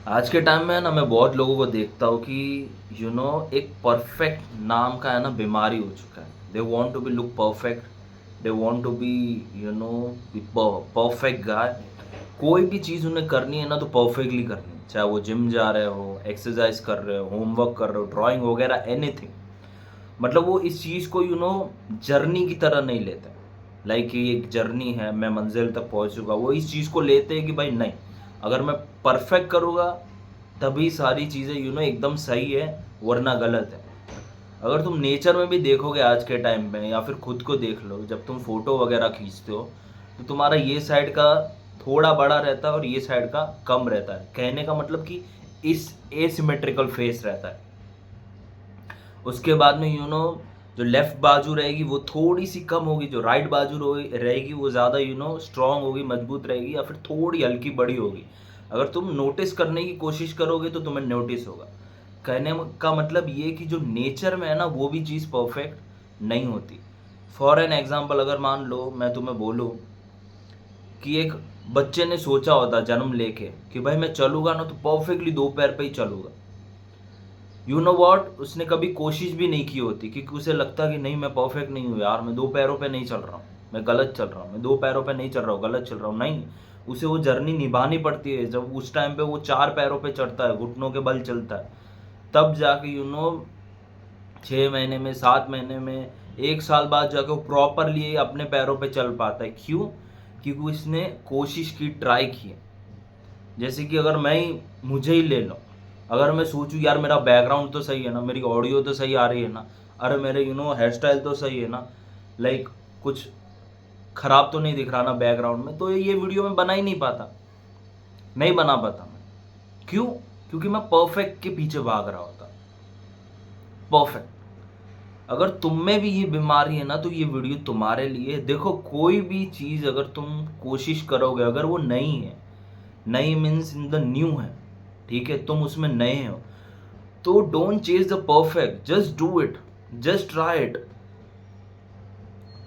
आज के टाइम में है ना, मैं बहुत लोगों को देखता हूँ कि एक परफेक्ट नाम का है ना बीमारी हो चुका है। They want to be look perfect, they want to be be perfect guy. कोई भी चीज़ उन्हें करनी है ना तो परफेक्टली करनी है, चाहे वो जिम जा रहे हो, एक्सरसाइज कर रहे हो, होमवर्क कर रहे हो, ड्राइंग वगैरह, एनीथिंग। मतलब वो इस चीज़ को जर्नी की तरह नहीं लेते। लाइक ये एक जर्नी है, मैं मंजिल तक पहुंच चुका, वो इस चीज़ को लेते हैं कि भाई नहीं, अगर मैं परफेक्ट करूँगा तभी सारी चीज़ें एकदम सही है, वरना गलत है। अगर तुम नेचर में भी देखोगे आज के टाइम में, या फिर खुद को देख लो, जब तुम फोटो वगैरह खींचते हो तो तुम्हारा ये साइड का थोड़ा बड़ा रहता है और ये साइड का कम रहता है। कहने का मतलब कि इस एसिमेट्रिकल फेस रहता है। उसके बाद में जो लेफ्ट बाजू रहेगी वो थोड़ी सी कम होगी, जो राइट बाजू रहेगी वो ज़्यादा स्ट्रांग होगी, मजबूत रहेगी, या फिर थोड़ी हल्की बड़ी होगी। अगर तुम नोटिस करने की कोशिश करोगे तो तुम्हें नोटिस होगा। कहने का मतलब ये कि जो नेचर में है ना वो भी चीज़ परफेक्ट नहीं होती। फॉर एन एग्जाम्पल, अगर मान लो मैं तुम्हें बोलूँ कि एक बच्चे ने सोचा होता जन्म लेके कि भाई मैं चलूँगा ना तो परफेक्टली दो पैर पे ही चलूँगा। उसने कभी कोशिश भी नहीं की होती, क्योंकि उसे लगता कि नहीं, मैं परफेक्ट नहीं हूँ यार, मैं दो पैरों पे नहीं चल रहा हूँ, मैं गलत चल रहा हूँ, मैं दो पैरों पे नहीं चल रहा हूँ, गलत चल रहा हूँ। नहीं, उसे वो जर्नी निभानी पड़ती है। जब उस टाइम पे वो चार पैरों पे चढ़ता है, घुटनों के बल चलता है, तब जाके 6 महीने में, 7 महीने में, 1 साल बाद जाके वो प्रॉपरली अपने पैरों पे चल पाता है। क्यों? क्योंकि उसने कोशिश की, ट्राई की है। जैसे कि अगर मुझे ही ले लो, अगर मैं सोचूं यार मेरा बैकग्राउंड तो सही है ना, मेरी ऑडियो तो सही आ रही है ना, अरे मेरे हेयर स्टाइल तो सही है ना, लाइक कुछ खराब तो नहीं दिख रहा ना बैकग्राउंड में, तो ये वीडियो में बना ही नहीं पाता, नहीं बना पाता मैं। क्यों? क्योंकि मैं परफेक्ट के पीछे भाग रहा होता। परफेक्ट। अगर तुम में भी ये बीमारी है ना तो ये वीडियो तुम्हारे लिए है। देखो, कोई भी चीज़ अगर तुम कोशिश करोगे, अगर वो नई है, नई मीन्स इन द न्यू है, ठीक है, तुम उसमें नए हो, तो don't chase the perfect, just do it, just try it.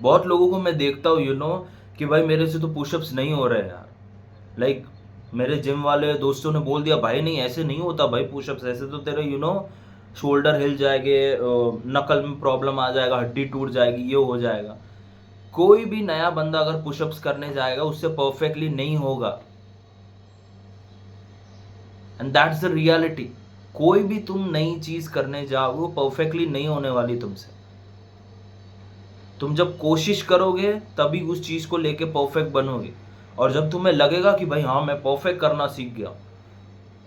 बहुत लोगों को मैं देखता हूँ कि भाई मेरे से तो पुशअप्स नहीं हो रहे यार। लाइक मेरे जिम वाले दोस्तों ने बोल दिया भाई नहीं, ऐसे नहीं होता भाई पुशअप्स, ऐसे तो तेरे शोल्डर हिल जाएंगे, नकल में प्रॉब्लम आ जाएगा, हड्डी टूट जाएगी, ये हो जाएगा। कोई भी नया बंदा अगर पुशअप्स करने जाएगा उससे परफेक्टली नहीं होगा, एंड दैट्स द रियलिटी। कोई भी तुम नई चीज करने जाओ वो परफेक्टली नहीं होने वाली तुमसे। तुम जब कोशिश करोगे तभी उस चीज को लेके परफेक्ट बनोगे। और जब तुम्हें लगेगा कि भाई हाँ मैं परफेक्ट करना सीख गया,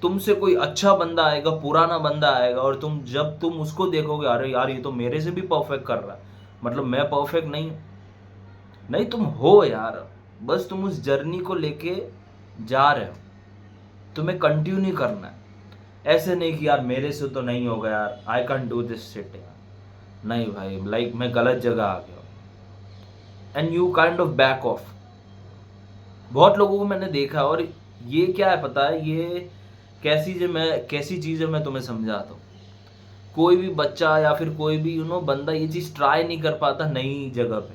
तुमसे कोई अच्छा बंदा आएगा, पुराना बंदा आएगा, और जब तुम उसको देखोगे, अरे यार ये तो मेरे से भी परफेक्ट कर रहा है, मतलब मैं परफेक्ट नहीं हूं। नहीं, तुम हो यार, बस तुम उस जर्नी को लेके जा रहे हो, तुम्हें कंटिन्यू करना है। ऐसे नहीं कि यार मेरे से तो नहीं होगा यार, I can do this shit यार, नहीं भाई, लाइक मैं गलत जगह आ गया, and you kind of back of. बहुत लोगों को मैंने देखा। और ये क्या है पता है, ये कैसी चीज़ है मैं तुम्हें समझाता हूँ। कोई भी बच्चा या फिर कोई भी बंदा ये चीज़ ट्राई नहीं कर पाता नई जगह पे।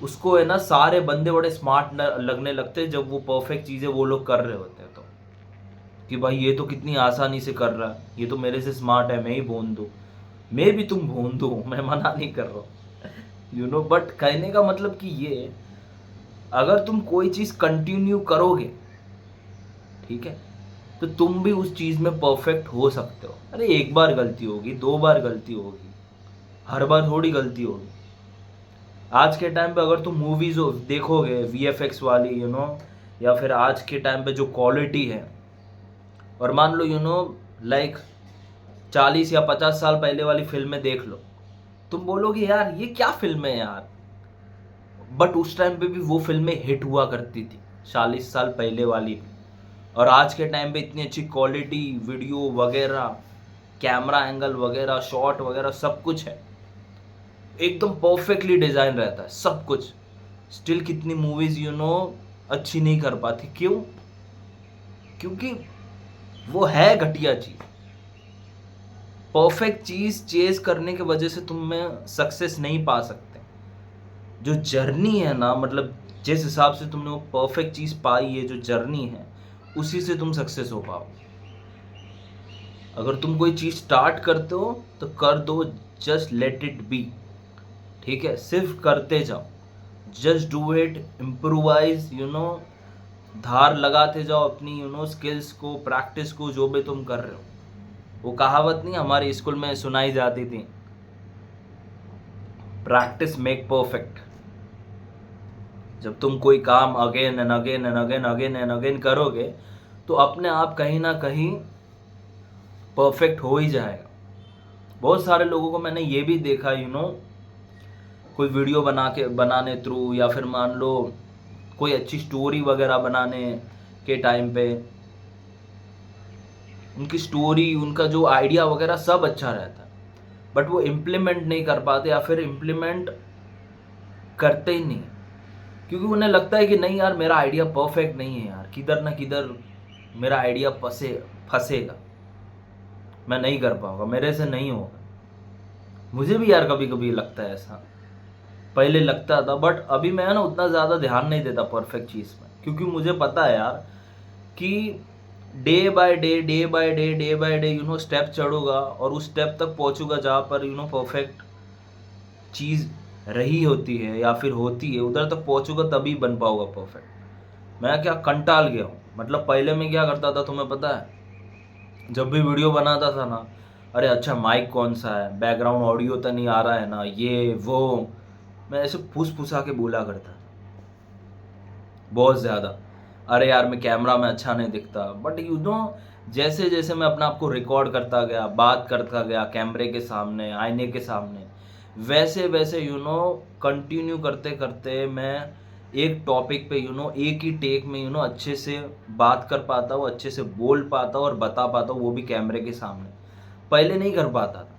उसको है ना सारे बंदे बड़े स्मार्ट लगने लगते हैं जब वो परफेक्ट चीज़ें वो लोग कर रहे होते हैं, तो कि भाई ये तो कितनी आसानी से कर रहा है, ये तो मेरे से स्मार्ट है, मैं ही भून दूँ। मैं भी तुम भून दो, मैं मना नहीं कर रहा हूँ, बट कहने का मतलब कि ये, अगर तुम कोई चीज़ कंटिन्यू करोगे, ठीक है, तो तुम भी उस चीज़ में परफेक्ट हो सकते हो। अरे एक बार गलती होगी, दो बार गलती होगी, हर बार थोड़ी गलती होगी। आज के टाइम पे अगर तुम मूवीज देखोगे वीएफएक्स वाली, या फिर आज के टाइम पे जो क्वालिटी है, और मान लो लाइक 40 या 50 साल पहले वाली फिल्में देख लो, तुम बोलोगे यार ये क्या फिल्म है यार। बट उस टाइम पे भी वो फिल्में हिट हुआ करती थी, 40 साल पहले वाली भी। और आज के टाइम पे इतनी अच्छी क्वालिटी, वीडियो वगैरह, कैमरा एंगल वगैरह, शॉट वगैरह, सब कुछ है, एकदम परफेक्टली डिजाइन रहता है सब कुछ। स्टिल कितनी मूवीज अच्छी नहीं कर पाती। क्यों? क्योंकि वो है घटिया चीज। परफेक्ट चीज चेज करने की वजह से तुम में सक्सेस नहीं पा सकते। जो जर्नी है ना, मतलब जिस हिसाब से तुमने वो परफेक्ट चीज पाई है, जो जर्नी है, उसी से तुम सक्सेस हो पाओ। अगर तुम कोई चीज़ स्टार्ट करते हो तो कर दो, जस्ट लेट इट बी। ठीक है, सिर्फ करते जाओ, जस्ट डू इट, इम्प्रोवाइज, धार लगाते जाओ अपनी स्किल्स को, प्रैक्टिस को, जो भी तुम कर रहे हो। वो कहावत नहीं हमारे स्कूल में सुनाई जाती थी, प्रैक्टिस मेक परफेक्ट। जब तुम कोई काम again and again and again again and again करोगे तो अपने आप कहीं ना कहीं परफेक्ट हो ही जाएगा। बहुत सारे लोगों को मैंने ये भी देखा, कोई वीडियो बनाने थ्रू, या फिर मान लो कोई अच्छी स्टोरी वगैरह बनाने के टाइम पे उनकी स्टोरी, उनका जो आइडिया वगैरह सब अच्छा रहता है, बट वो इम्प्लीमेंट नहीं कर पाते, या फिर इम्प्लीमेंट करते ही नहीं, क्योंकि उन्हें लगता है कि नहीं यार मेरा आइडिया परफेक्ट नहीं है यार, किधर ना किधर मेरा आइडिया फंसेगा, मैं नहीं कर पाऊंगा, मेरे से नहीं होगा। मुझे भी यार कभी कभी लगता है ऐसा, पहले लगता था, बट अभी मैं ना उतना ज़्यादा ध्यान नहीं देता परफेक्ट चीज़ में, क्योंकि मुझे पता है यार कि डे बाय डे स्टेप चढ़ूंगा और उस स्टेप तक पहुंचूंगा जहाँ पर परफेक्ट चीज़ रही होती है या फिर होती है, उधर तक पहुंचूंगा तभी बन पाऊंगा परफेक्ट। मैं क्या कंटाल गया हूँ। मतलब पहले मैं क्या करता था तुम्हें पता है, जब भी वीडियो बनाता था ना, अरे अच्छा माइक कौन सा है, बैकग्राउंड ऑडियो तो नहीं आ रहा है ना, ये वो, मैं ऐसे फुसा के बोला करता था बहुत ज़्यादा। अरे यार मैं कैमरा में अच्छा नहीं दिखता, बट जैसे जैसे मैं अपने आप को रिकॉर्ड करता गया, बात करता गया कैमरे के सामने, आईने के सामने, वैसे वैसे कंटिन्यू करते करते मैं एक टॉपिक पे एक ही टेक में अच्छे से बात कर पाता हूँ, अच्छे से बोल पाता हूँ और बता पाता हूँ, वो भी कैमरे के सामने। पहले नहीं कर पाता था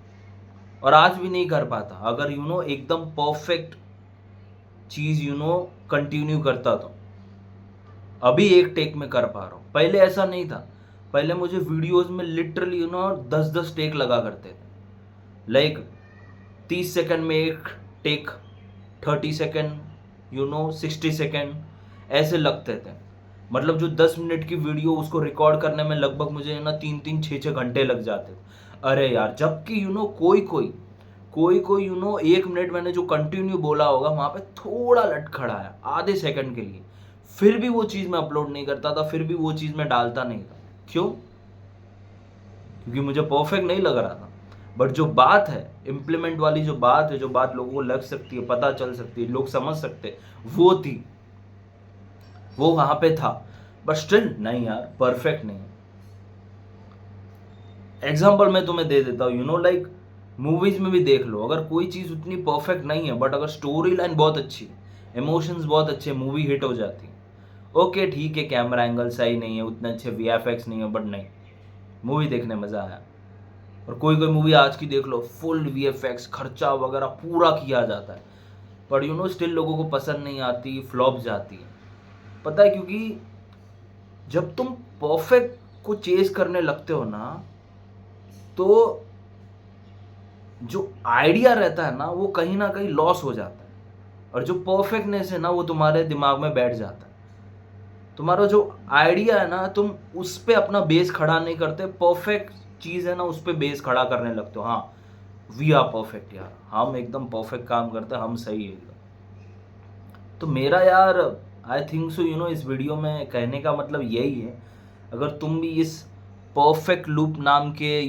और आज भी नहीं कर पाता। अगर एकदम परफेक्ट चीज़ कंटिन्यू करता तो अभी एक टेक में कर पा रहा हूँ, पहले ऐसा नहीं था। पहले मुझे वीडियोस में लिटरली 10-10 टेक लगा करते थे, लाइक 30 सेकंड में एक टेक, 30 सेकंड 60 सेकंड ऐसे लगते थे। मतलब जो 10 मिनट की वीडियो उसको रिकॉर्ड करने में लगभग मुझे 3-3 6-6 घंटे लग जाते थे। अरे यार, जबकि कोई 1 मिनट मैंने जो कंटिन्यू बोला होगा वहां पे थोड़ा लटखड़ा है आधे सेकंड के लिए, फिर भी वो चीज़ मैं अपलोड नहीं करता था, फिर भी वो चीज़ मैं डालता नहीं था। क्यों? क्योंकि मुझे परफेक्ट नहीं लग रहा था। बट जो बात है, इम्प्लीमेंट वाली जो बात है, जो बात लोगों को लग सकती है, पता चल सकती है, लोग समझ सकते, वो थी, वो वहां पे था। बट स्टिल नहीं यार, परफेक्ट नहीं। एग्जाम्पल मैं तुम्हें दे देता हूँ, लाइक मूवीज में भी देख लो, अगर कोई चीज़ उतनी परफेक्ट नहीं है बट अगर स्टोरी लाइन बहुत अच्छी है, इमोशंस बहुत अच्छे, मूवी हिट हो जाती है। ओके ठीक है, कैमरा एंगल सही नहीं है, उतने अच्छे वीएफएक्स नहीं है, बट नहीं, मूवी देखने मज़ा आया। और कोई कोई मूवी आज की देख लो, फुल वीएफएक्स खर्चा वगैरह पूरा किया जाता है, पर स्टिल लोगों को पसंद नहीं आती, फ्लॉप जाती है। पता है, क्योंकि जब तुम परफेक्ट को चेज करने लगते हो ना, तो जो आइडिया रहता है ना वो कहीं ना कहीं लॉस हो जाता है, और जो परफेक्टनेस है ना वो तुम्हारे दिमाग में बैठ जाता है। तुम्हारा जो आइडिया है ना, तुम उस पे अपना बेस खड़ा नहीं करते, परफेक्ट चीज है ना उस पे बेस खड़ा करने लगते हो। हाँ, वी आर परफेक्ट यार, हम एकदम परफेक्ट काम करते हैं, हम सही है एकदम। तो मेरा यार आई थिंक सो इस वीडियो में कहने का मतलब यही है, अगर तुम भी इस परफेक्ट लूप नाम के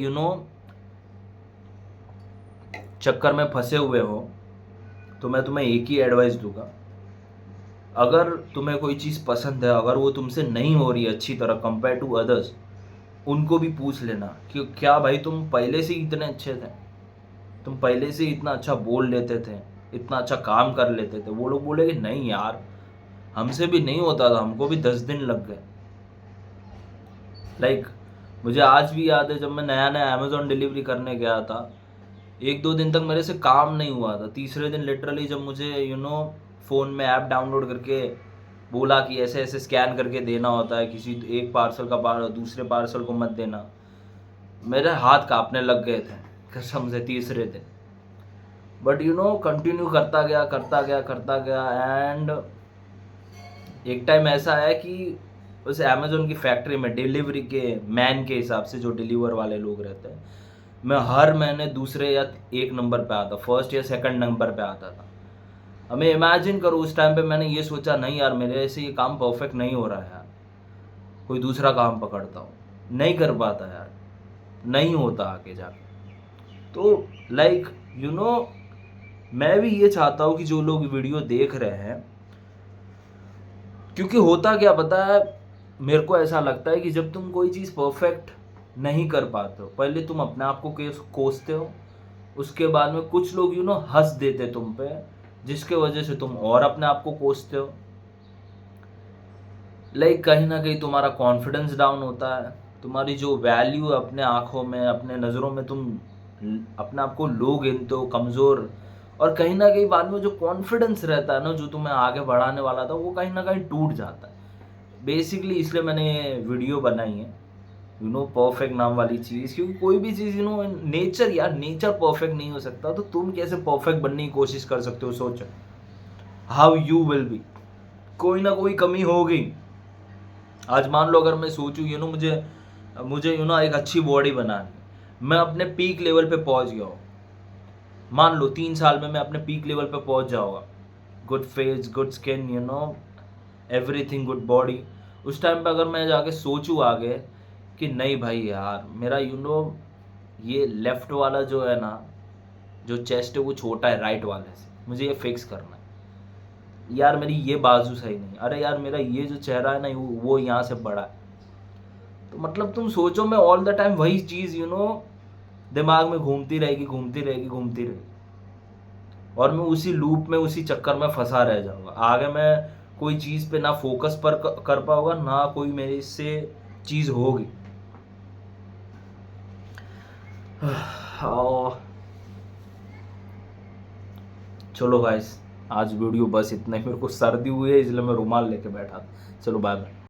चक्कर में फंसे हुए हो, तो मैं तुम्हें एक ही एडवाइस दूंगा, अगर तुम्हें कोई चीज़ पसंद है, अगर वो तुमसे नहीं हो रही है अच्छी तरह कंपेयर टू अदर्स, उनको भी पूछ लेना कि क्या भाई तुम पहले से ही इतने अच्छे थे, तुम पहले से ही इतना अच्छा बोल लेते थे, इतना अच्छा काम कर लेते थे। वो लोग बोले कि नहीं यार, हमसे भी नहीं होता था, हमको भी 10 दिन लग गए। लाइक मुझे आज भी याद है, जब मैं नया नया अमेज़ॉन डिलीवरी करने गया था, 1-2 दिन तक मेरे से काम नहीं हुआ था। तीसरे दिन लिटरली जब मुझे फ़ोन में ऐप डाउनलोड करके बोला कि ऐसे ऐसे स्कैन करके देना होता है, किसी एक पार्सल का दूसरे पार्सल को मत देना, मेरे हाथ कांपने लग गए थे कसम से तीसरे दिन। बट कंटिन्यू करता गया, एंड एक टाइम ऐसा है कि उस अमेज़न की फैक्ट्री में डिलीवरी के मैन के हिसाब से, जो डिलीवर वाले लोग रहते हैं, मैं हर महीने दूसरे या 1 नंबर पे आता, फर्स्ट या सेकंड नंबर पे आता था। हमें इमेजिन करो, उस टाइम पे मैंने ये सोचा, नहीं यार मेरे से ये काम परफेक्ट नहीं हो रहा है यार, कोई दूसरा काम पकड़ता हूँ। नहीं कर पाता यार, नहीं होता आगे जाके। तो लाइक यू नो, मैं भी ये चाहता हूँ कि जो लोग वीडियो देख रहे हैं, क्योंकि होता क्या पता है, मेरे को ऐसा लगता है कि जब तुम कोई चीज़ परफेक्ट नहीं कर पाते हो, पहले तुम अपने आप को कोसते हो, उसके बाद में कुछ लोग हंस देते तुम पे, जिसके वजह से तुम और अपने आप को कोसते हो। लाइक कहीं ना कहीं तुम्हारा कॉन्फिडेंस डाउन होता है, तुम्हारी जो वैल्यू अपने आँखों में, अपने नज़रों में तुम अपने आप को लो गिनते हो, कमज़ोर, और कहीं ना कहीं बाद में जो कॉन्फिडेंस रहता है ना, जो तुम्हें आगे बढ़ाने वाला था, वो कहीं ना कहीं टूट जाता है। बेसिकली इसलिए मैंने ये वीडियो बनाई है, परफेक्ट नाम वाली चीज़, क्योंकि कोई भी चीज़ नेचर, यार नेचर परफेक्ट नहीं हो सकता, तो तुम कैसे परफेक्ट बनने की कोशिश कर सकते हो? सोचो, हाउ यू विल बी, कोई ना कोई कमी होगी। आज मान लो अगर मैं सोचूं मुझे मुझे एक अच्छी बॉडी बनानी, मैं अपने पीक लेवल पे पहुंच गया हूँ, मान लो 3 साल में मैं अपने पीक लेवल पे पहुंच जाऊंगा, good face, good skin, everything, good body. उस टाइम पे अगर मैं जाके सोचूं आगे कि नहीं भाई यार, मेरा ये लेफ्ट वाला जो है ना, जो चेस्ट है वो छोटा है राइट वाले से, मुझे ये फिक्स करना है। यार मेरी ये बाजू सही नहीं, अरे यार मेरा ये जो चेहरा है ना, वो यहाँ से बड़ा है। तो मतलब तुम सोचो, मैं ऑल द टाइम वही चीज़ दिमाग में घूमती रहेगी, घूमती रहेगी, घूमती रहेगी, और मैं उसी लूप में, उसी चक्कर में फंसा रह जाऊंगा। आगे मैं कोई चीज़ पे ना फोकस पर कर पाऊंगा, ना कोई मेरे से चीज़ होगी। और चलो गाइस, आज वीडियो बस इतना ही। मेरे को सर्दी हुई है, इसलिए मैं रुमाल लेके बैठा था। चलो बाय बाय।